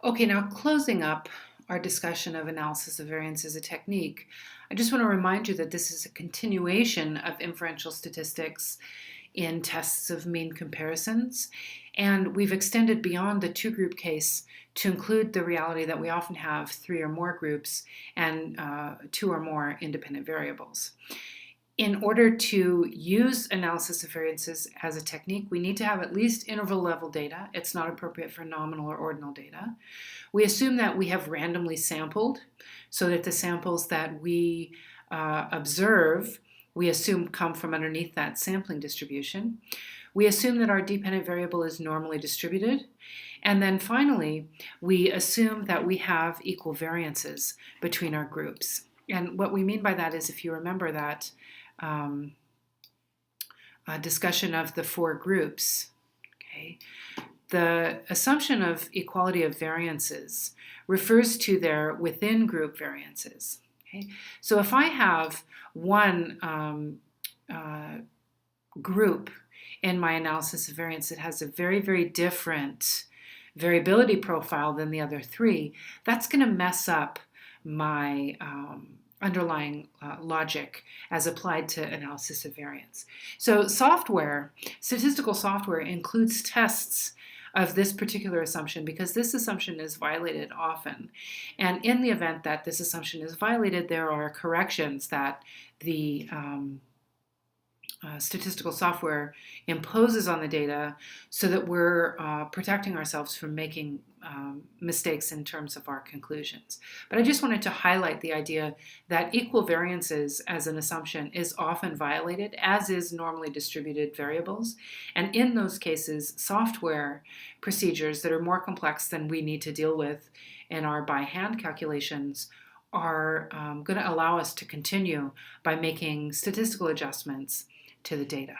Okay, now closing up our discussion of analysis of variance as a technique, I just want to remind you that this is a continuation of inferential statistics in tests of mean comparisons. And we've extended beyond the two-group case to include the reality that we often have three or more groups and two or more independent variables. In order to use analysis of variances as a technique, we need to have at least interval level data. It's not appropriate for nominal or ordinal data. We assume that we have randomly sampled so that the samples that we observe, we assume come from underneath that sampling distribution. We assume that our dependent variable is normally distributed. And then finally, we assume that we have equal variances between our groups. And what we mean by that is, if you remember that discussion of the four groups, okay, the assumption of equality of variances refers to their within group variances. Okay? So if I have one group in my analysis of variance that has a very, very different variability profile than the other three, that's going to mess up my underlying logic as applied to analysis of variance. So statistical software includes tests of this particular assumption because this assumption is violated often. And in the event that this assumption is violated, there are corrections that the statistical software imposes on the data so that we're protecting ourselves from making mistakes in terms of our conclusions. But I just wanted to highlight the idea that equal variances as an assumption is often violated, as is normally distributed variables. And in those cases, software procedures that are more complex than we need to deal with in our by hand calculations are going to allow us to continue by making statistical adjustments to the data.